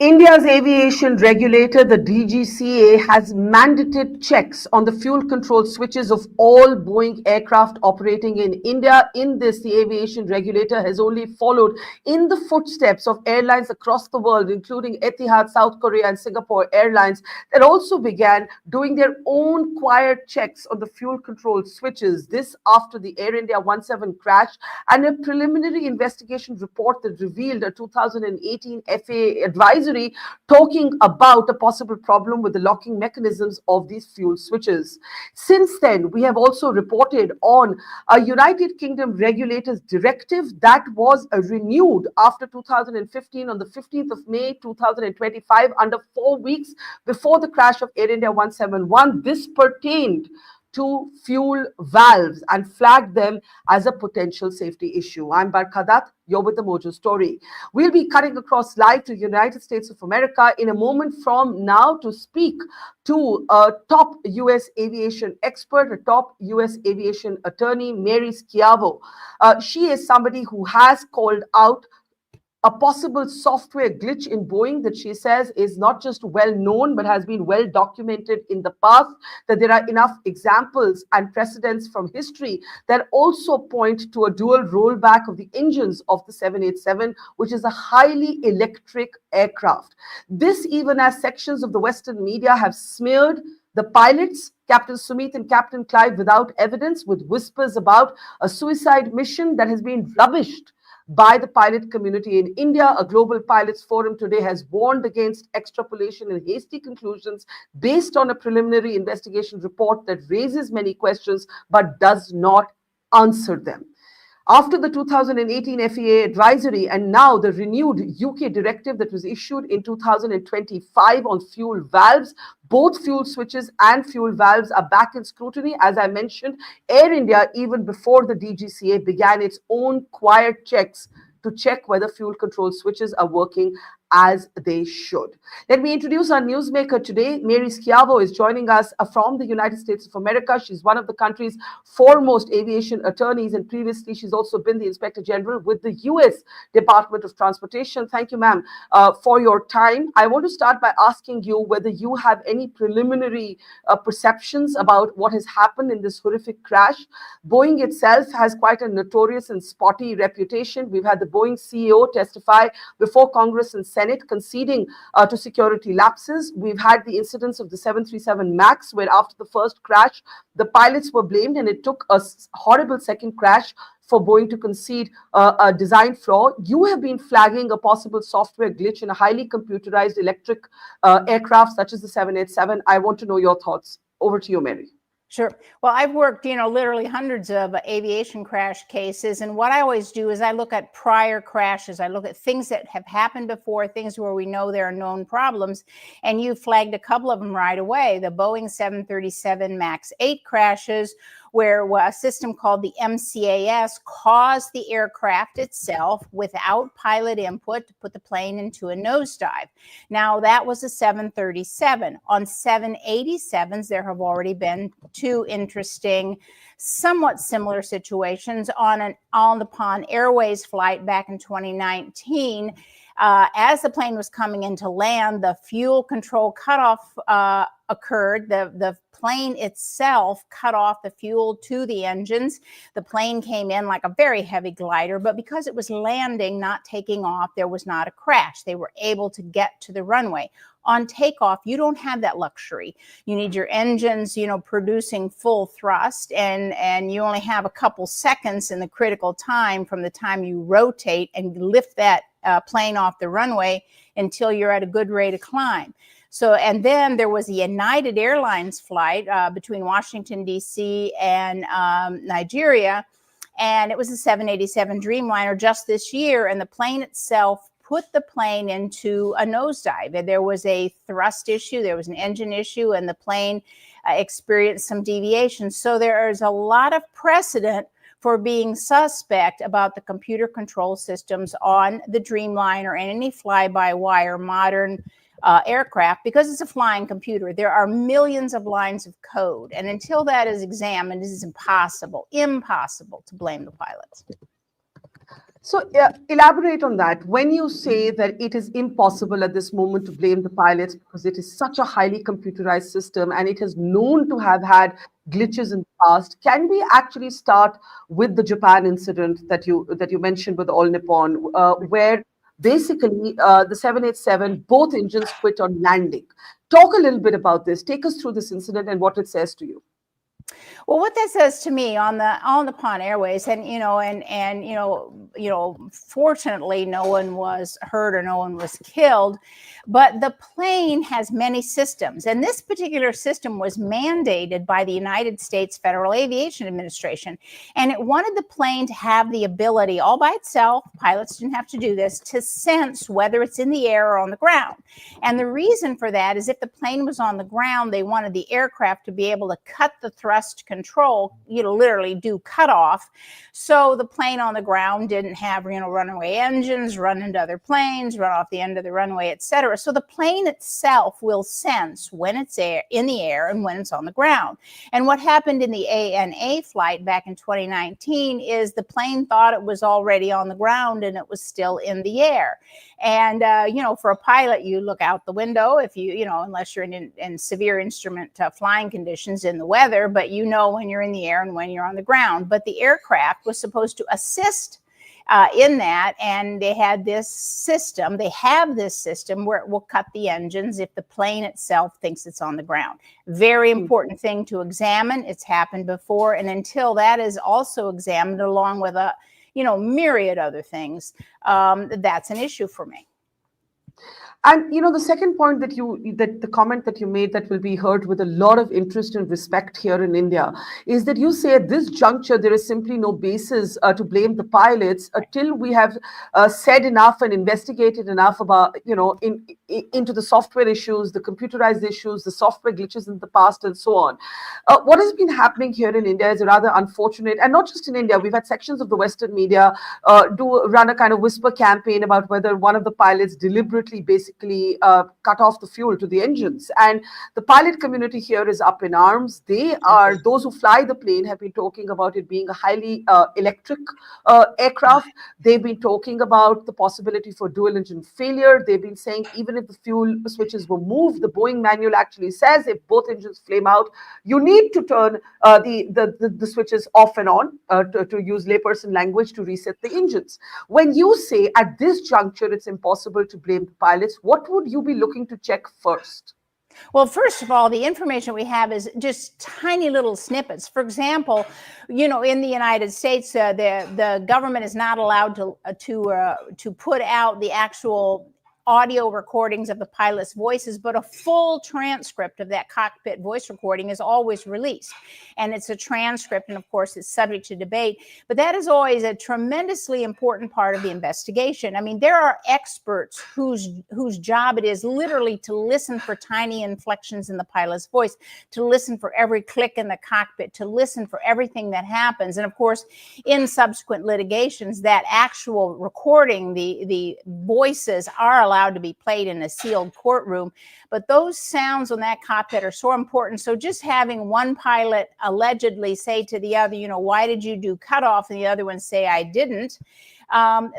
India's aviation regulator, the DGCA, has mandated checks on the fuel control switches of all Boeing aircraft operating in India. In this, the aviation regulator has only followed in the footsteps of airlines across the world, including Etihad, South Korea, and Singapore Airlines, that also began doing their own quiet checks on the fuel control switches. This after the Air India 17 crash and a preliminary investigation report that revealed a 2018 FAA advisory talking about a possible problem with the locking mechanisms of these fuel switches. Since then, we have also reported on a United Kingdom regulator's directive that was renewed after 2015 on the 15th of May 2025, under 4 weeks before the crash of Air India 171. This pertained to fuel valves and flagged them as a potential safety issue. I'm Barkha Dutt. You're with the Mojo Story. We'll be cutting across live to the United States of America in a moment from now to speak to a top U.S. aviation expert, a top U.S. aviation attorney, Mary Schiavo. She is somebody who has called out a possible software glitch in Boeing that she says is not just well known, but has been well documented in the past, that there are enough examples and precedents from history that also point to a dual rollback of the engines of the 787, which is a highly electric aircraft. This, even as sections of the Western media have smeared the pilots, Captain Sumit and Captain Clive, without evidence, with whispers about a suicide mission that has been rubbished by the pilot community in India. A global pilots forum today has warned against extrapolation and hasty conclusions based on a preliminary investigation report that raises many questions but does not answer them. After the 2018 FAA advisory and now the renewed UK directive that was issued in 2025 on fuel valves, both fuel switches and fuel valves are back in scrutiny. As I mentioned, Air India, even before the DGCA, began its own quiet checks to check whether fuel control switches are working as they should. Let me introduce our newsmaker today. Mary Schiavo is joining us from the United States of America. She's one of the country's foremost aviation attorneys, and previously she's also been the Inspector General with the U.S. Department of Transportation. Thank you, ma'am, for your time. I want to start by asking you whether you have any preliminary perceptions about what has happened in this horrific crash. Boeing itself has quite a notorious and spotty reputation. We've had the Boeing CEO testify before Congress and Senate conceding to security lapses. We've had the incidents of the 737 MAX, where after the first crash, the pilots were blamed, and it took a horrible second crash for Boeing to concede a design flaw. You have been flagging a possible software glitch in a highly computerized electric aircraft such as the 787. I want to know your thoughts. Over to you, Mary. Sure. Well, I've worked, literally hundreds of aviation crash cases. And what I always do is I look at prior crashes. I look at things that have happened before, things where we know there are known problems. And you flagged a couple of them right away. The Boeing 737 MAX 8 crashes, where a system called the MCAS caused the aircraft itself, without pilot input, to put the plane into a nosedive. Now, that was a 737. On 787s, there have already been two interesting, somewhat similar situations. On an All Nippon Airways flight back in 2019, as the plane was coming into land, the fuel control cutoff occurred. The plane itself cut off the fuel to the engines. The plane came in like a very heavy glider, but because it was landing, not taking off, there was not a crash. They were able to get to the runway. On takeoff, you don't have that luxury. You need your engines, producing full thrust, and you only have a couple seconds in the critical time from the time you rotate and lift that plane off the runway until you're at a good rate of climb. So, and then there was a United Airlines flight between Washington, D.C. and Nigeria, and it was a 787 Dreamliner just this year, and the plane itself put the plane into a nosedive. And there was a thrust issue, there was an engine issue, and the plane experienced some deviation. So there is a lot of precedent for being suspect about the computer control systems on the Dreamliner and any fly-by-wire modern aircraft, because it's a flying computer. There are millions of lines of code, and until that is examined, it is impossible to blame the pilots. So, elaborate on that. When you say that it is impossible at this moment to blame the pilots because it is such a highly computerized system and it is known to have had glitches in the past, can we actually start with the Japan incident that you mentioned with All Nippon, where basically the 787 both engines quit on landing? Talk a little bit about this. Take us through this incident and what it says to you. Well, what that says to me on the Nippon Airways, and fortunately, no one was hurt or no one was killed, but the plane has many systems, and this particular system was mandated by the United States Federal Aviation Administration, and it wanted the plane to have the ability, all by itself, pilots didn't have to do this, to sense whether it's in the air or on the ground. And the reason for that is if the plane was on the ground, they wanted the aircraft to be able to cut the thrust control, literally do cutoff. So the plane on the ground didn't have, runaway engines, run into other planes, run off the end of the runway, etc. So the plane itself will sense when it's in the air and when it's on the ground. And what happened in the ANA flight back in 2019 is the plane thought it was already on the ground and it was still in the air. And, for a pilot, you look out the window if unless you're in severe instrument flying conditions in the weather, but when you're in the air and when you're on the ground. But the aircraft was supposed to assist in that, and they have this system where it will cut the engines if the plane itself thinks it's on the ground. Very important thing to examine. It's happened before, and until that is also examined along with a myriad other things, that's an issue for me. And the second point that the comment that you made that will be heard with a lot of interest and respect here in India is that you say at this juncture there is simply no basis to blame the pilots until we have said enough and investigated enough about into the software issues, the computerized issues, the software glitches in the past, and so on. What has been happening here in India is rather unfortunate, and not just in India. We've had sections of the Western media run a kind of whisper campaign about whether one of the pilots deliberately basically cut off the fuel to the engines. And the pilot community here is up in arms. Those who fly the plane have been talking about it being a highly electric aircraft. They've been talking about the possibility for dual engine failure. They've been saying even if the fuel switches were moved, the Boeing manual actually says if both engines flame out, you need to turn the switches off and on, to use layperson language, to reset the engines. When you say at this juncture it's impossible to blame the pilots, what would you be looking to check first? Well, first of all, the information we have is just tiny little snippets. For example, in the United States, the government is not allowed to put out the actual audio recordings of the pilot's voices, but a full transcript of that cockpit voice recording is always released. And it's a transcript, and of course, it's subject to debate. But that is always a tremendously important part of the investigation. I mean, there are experts whose job it is literally to listen for tiny inflections in the pilot's voice, to listen for every click in the cockpit, to listen for everything that happens. And of course, in subsequent litigations, that actual recording, the voices are allowed to be played in a sealed courtroom, but those sounds on that cockpit are so important. So just having one pilot allegedly say to the other, why did you do cutoff? And the other one say, I didn't.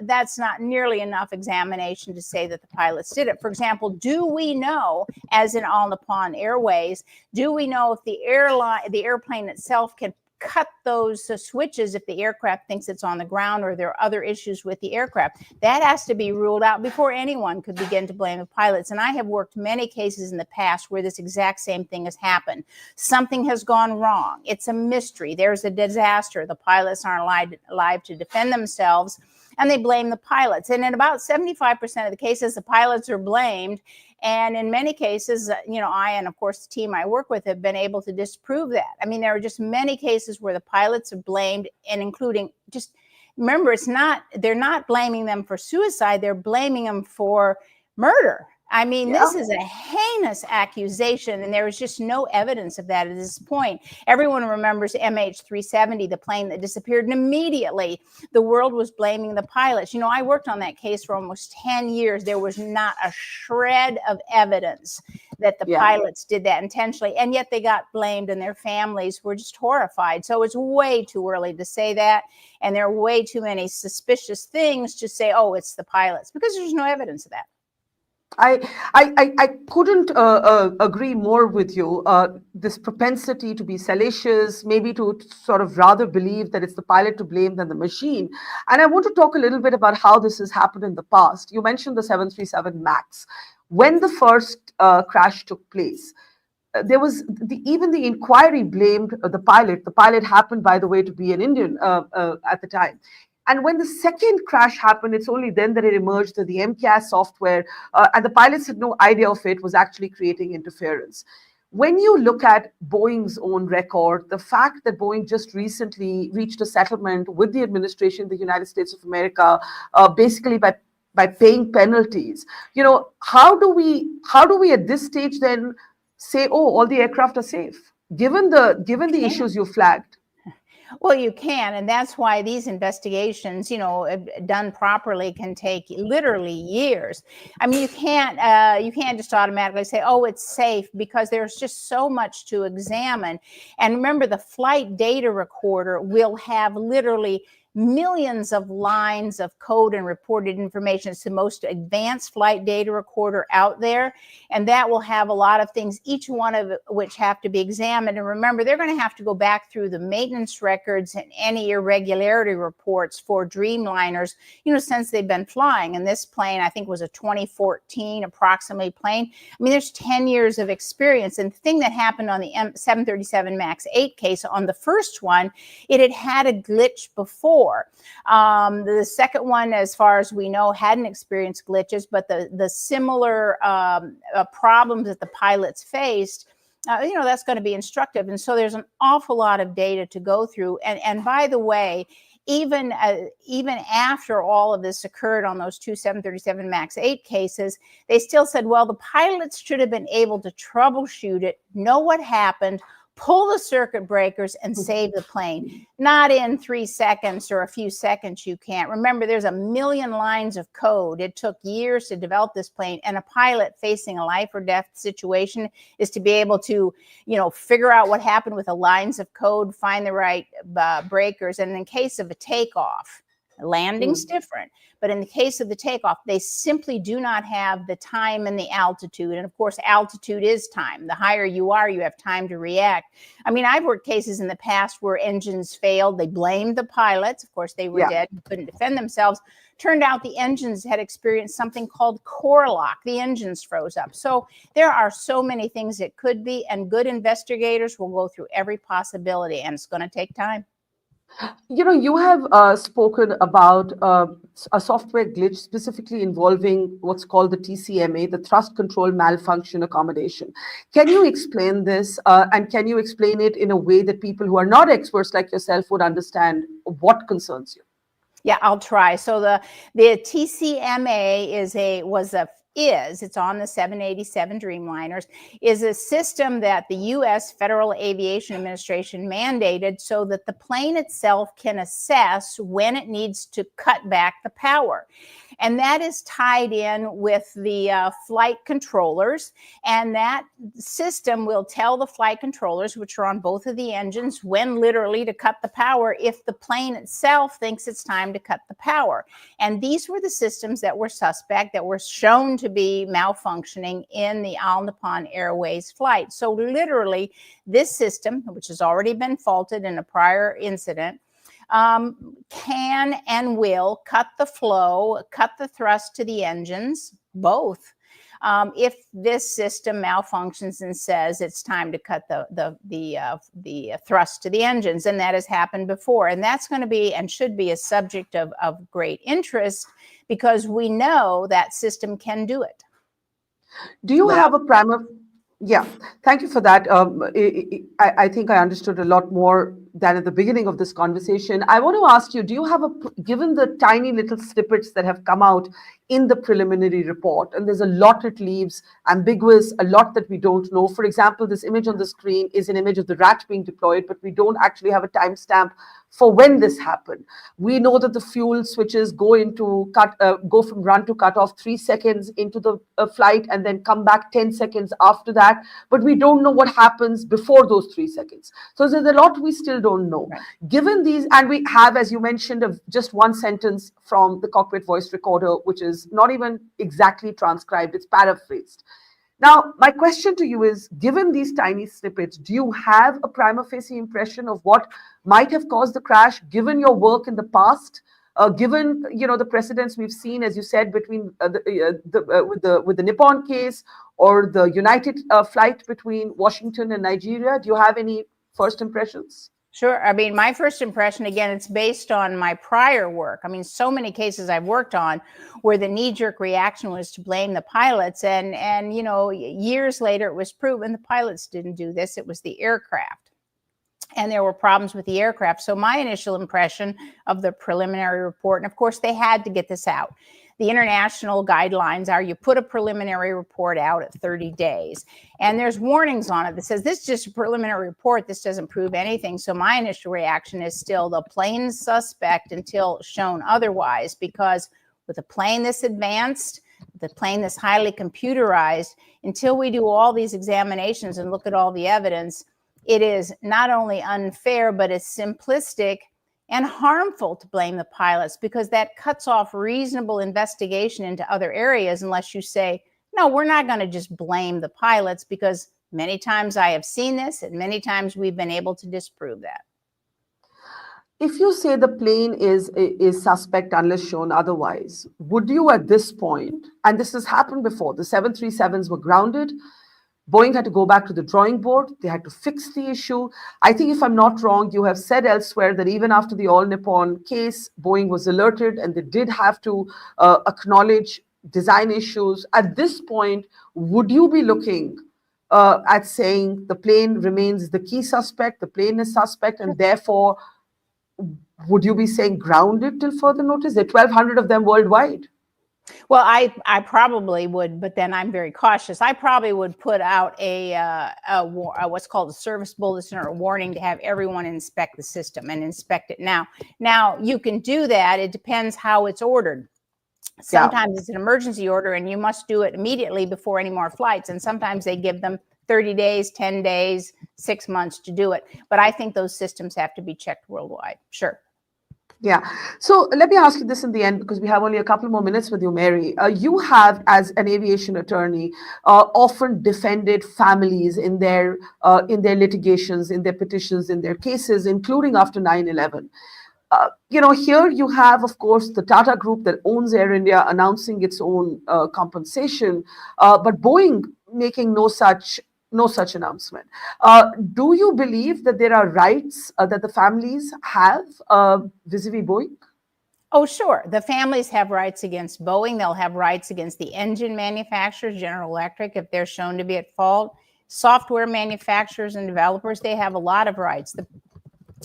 That's not nearly enough examination to say that the pilots did it. For example, do we know, as in All Nippon Airways, do we know if the airplane itself can cut those switches if the aircraft thinks it's on the ground or there are other issues with the aircraft? That has to be ruled out before anyone could begin to blame the pilots. And I have worked many cases in the past where this exact same thing has happened. Something has gone wrong. It's a mystery. There's a disaster. The pilots aren't alive to defend themselves, and they blame the pilots. And in about 75% of the cases, the pilots are blamed. And in many cases, I and of course the team I work with have been able to disprove that. I mean, there are just many cases where the pilots are blamed, and including remember, they're not blaming them for suicide, they're blaming them for murder. I mean, Yeah. this is a heinous accusation, and there is just no evidence of that at this point. Everyone remembers MH370, the plane that disappeared, and immediately the world was blaming the pilots. You know, I worked on that case for almost 10 years. There was not a shred of evidence that the Yeah. pilots did that intentionally, and yet they got blamed, and their families were just horrified. So it's way too early to say that, and there are way too many suspicious things to say, oh, it's the pilots, because there's no evidence of that. I couldn't agree more with you. This propensity to be salacious, maybe to sort of rather believe that it's the pilot to blame than the machine. And I want to talk a little bit about how this has happened in the past. You mentioned the 737 MAX. When the first crash took place, there was even the inquiry blamed the pilot. The pilot happened, by the way, to be an Indian at the time. And when the second crash happened, it's only then that it emerged that the MCAS software, and the pilots had no idea of it, was actually creating interference. When you look at Boeing's own record, the fact that Boeing just recently reached a settlement with the administration of the United States of America, basically by paying penalties, how do we at this stage then say, oh, all the aircraft are safe, given the issues you flagged? Well, you can, and that's why these investigations, done properly, can take literally years. I mean, you can't just automatically say, "Oh, it's safe," because there's just so much to examine. And remember, the flight data recorder will have literally millions of lines of code and reported information. It's the most advanced flight data recorder out there, and that will have a lot of things, each one of which have to be examined. And remember, they're going to have to go back through the maintenance records and any irregularity reports for Dreamliners, since they've been flying. And this plane, I think, was a 2014 approximately plane. I mean, there's 10 years of experience. And the thing that happened on the 737 MAX 8 case, on the first one, it had a glitch before. The second one, as far as we know, hadn't experienced glitches, but the similar problems that the pilots faced, that's going to be instructive. And so there's an awful lot of data to go through. And by the way, even after all of this occurred on those two 737 MAX 8 cases, they still said, well, the pilots should have been able to troubleshoot it, know what happened, pull the circuit breakers, and save the plane. Not in 3 seconds or a few seconds, you can't. Remember, there's a million lines of code. It took years to develop this plane, and a pilot facing a life or death situation is to be able to, figure out what happened with the lines of code, find the right breakers. And in case of a takeoff, landing's different. But in the case of the takeoff, they simply do not have the time and the altitude. And of course, altitude is time. The higher you are, you have time to react. I mean, I've worked cases in the past where engines failed. They blamed the pilots. Of course, they were dead and couldn't defend themselves. Turned out the engines had experienced something called core lock. The engines froze up. So there are so many things it could be, and good investigators will go through every possibility, and it's going to take time. You have spoken about a software glitch specifically involving what's called the TCMA, the Thrust Control Malfunction Accommodation. Can you explain this, and can you explain it in a way that people who are not experts like yourself would understand what concerns you? Yeah, I'll try. So the TCMA it's on the 787 Dreamliners, is a system that the U.S. Federal Aviation Administration mandated so that the plane itself can assess when it needs to cut back the power. And that is tied in with the flight controllers. And that system will tell the flight controllers, which are on both of the engines, when literally to cut the power if the plane itself thinks it's time to cut the power. And these were the systems that were suspect, that were shown to be malfunctioning in the Nippon Airways flight. So literally, this system, which has already been faulted in a prior incident, can and will cut the flow, cut the thrust to the engines, both. If this system malfunctions and says it's time to cut the thrust to the engines, and that has happened before, and that's going to be and should be a subject of great interest, because we know that system can do it. Do you have a primer? Yeah, thank you for that. I think I understood a lot more than at the beginning of this conversation. I want to ask you, do you have given the tiny little snippets that have come out in the preliminary report, and there's a lot it leaves ambiguous, a lot that we don't know. For example, this image on the screen is an image of the rat being deployed, but we don't actually have a timestamp for when this happened. We know that the fuel switches go from run to cut off 3 seconds into the flight and then come back 10 seconds after that, but we don't know what happens before those 3 seconds. So there's a lot we still don't know. Right. Given these, and we have, as you mentioned, just one sentence from the cockpit voice recorder, which is not even exactly transcribed, it's paraphrased. Now, my question to you is, given these tiny snippets, do you have a prima facie impression of what might have caused the crash, given your work in the past, given the precedents we've seen, as you said, between with the Nippon case or the United flight between Washington and Nigeria? Do you have any first impressions? Sure. I mean, my first impression, again, it's based on my prior work. I mean, so many cases I've worked on where the knee-jerk reaction was to blame the pilots. And years later, it was proven the pilots didn't do this. It was the aircraft. And there were problems with the aircraft. So my initial impression of the preliminary report, and of course, they had to get this out. The international guidelines are you put a preliminary report out at 30 days. And there's warnings on it that says this is just a preliminary report. This doesn't prove anything. So my initial reaction is still the plane suspect until shown otherwise, because with a plane this advanced, the plane this highly computerized, until we do all these examinations and look at all the evidence, it is not only unfair, but it's simplistic and harmful to blame the pilots, because that cuts off reasonable investigation into other areas unless you say, no, we're not going to just blame the pilots, because many times I have seen this and many times we've been able to disprove that. If you say the plane is suspect unless shown otherwise, would you at this point, and this has happened before, the 737s were grounded, Boeing had to go back to the drawing board. They had to fix the issue. I think, if I'm not wrong, you have said elsewhere that even after the All Nippon case, Boeing was alerted and they did have to acknowledge design issues. At this point, would you be looking at saying the plane remains the key suspect, the plane is suspect, and therefore, would you be saying grounded till further notice? There are 1,200 of them worldwide. Well, I probably would, but then I'm very cautious. I probably would put out a what's called a service bulletin or a warning to have everyone inspect the system and inspect it now. Now, you can do that. It depends how it's ordered. Sometimes it's an emergency order and you must do it immediately before any more flights. And sometimes they give them 30 days, 10 days, 6 months to do it. But I think those systems have to be checked worldwide. Sure. Yeah. So let me ask you this in the end, because we have only a couple more minutes with you, Mary. You have, as an aviation attorney, often defended families in their litigations, in their petitions, in their cases, including after 9/11. Here you have, of course, the Tata Group that owns Air India announcing its own compensation, but Boeing making no such announcement. Do you believe that there are rights that the families have vis-a-vis Boeing? Oh, sure. The families have rights against Boeing. They'll have rights against the engine manufacturers, General Electric, if they're shown to be at fault. Software manufacturers and developers, they have a lot of rights.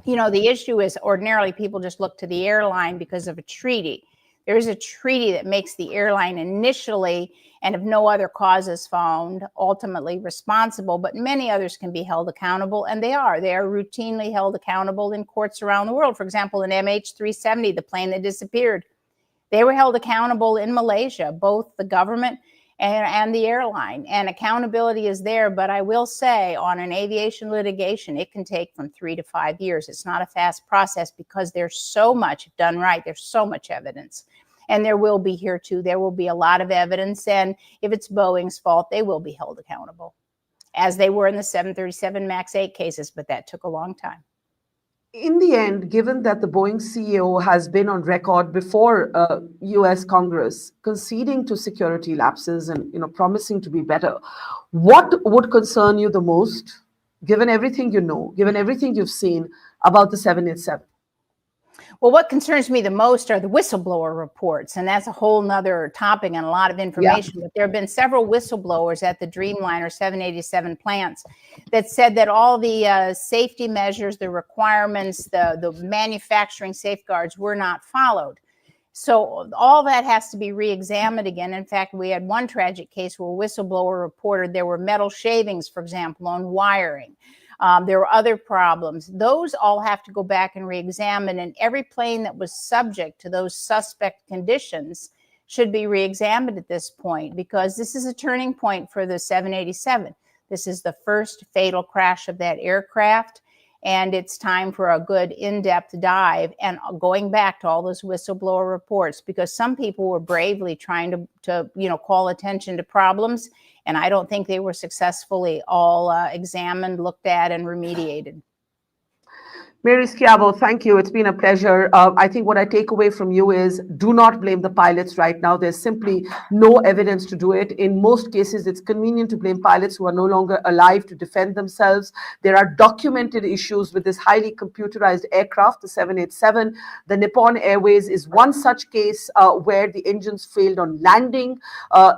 The issue is ordinarily people just look to the airline because of a treaty. There is a treaty that makes the airline initially, and if no other cause is found, ultimately responsible, but many others can be held accountable, and they are. They are routinely held accountable in courts around the world. For example, in MH370, the plane that disappeared, they were held accountable in Malaysia, both the government and the airline, and accountability is there. But I will say, on an aviation litigation, it can take from 3 to 5 years. It's not a fast process because there's so much, if done right, there's so much evidence. And there will be here too. There will be a lot of evidence. And if it's Boeing's fault, they will be held accountable, as they were in the 737 MAX 8 cases, but that took a long time. In the end, given that the Boeing CEO has been on record before US Congress conceding to security lapses and promising to be better, what would concern you the most, given everything you know, given everything you've seen about the 787? Well, what concerns me the most are the whistleblower reports, and that's a whole nother topic and a lot of information. But there have been several whistleblowers at the Dreamliner 787 plants that said that all the safety measures, the requirements, the manufacturing safeguards were not followed. So all that has to be re-examined again. In fact, we had one tragic case where a whistleblower reported there were metal shavings, for example, on wiring. There were other problems. Those all have to go back and re-examine, and every plane that was subject to those suspect conditions should be re-examined at this point, because this is a turning point for the 787. This is the first fatal crash of that aircraft, and it's time for a good in-depth dive and going back to all those whistleblower reports, because some people were bravely trying to call attention to problems, and I don't think they were successfully all examined, looked at, and remediated. Mary Schiavo, thank you. It's been a pleasure. I think what I take away from you is do not blame the pilots right now. There's simply no evidence to do it. In most cases, it's convenient to blame pilots who are no longer alive to defend themselves. There are documented issues with this highly computerized aircraft, the 787. The Nippon Airways is one such case where the engines failed on landing.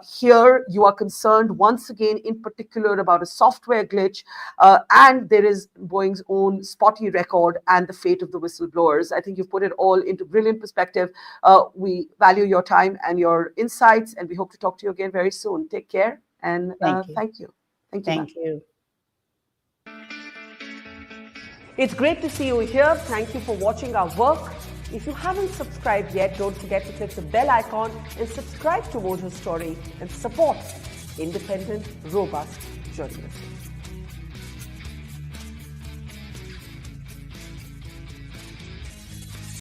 Here, you are concerned once again, in particular, about a software glitch, and there is Boeing's own spotty record and the fate of the whistleblowers. I think you've put it all into brilliant perspective. We value your time and your insights, and we hope to talk to you again very soon. Take care, and thank you. Thank you. It's great to see you here. Thank you for watching our work. If you haven't subscribed yet, don't forget to click the bell icon and subscribe to Mojo Story and support independent, robust journalism.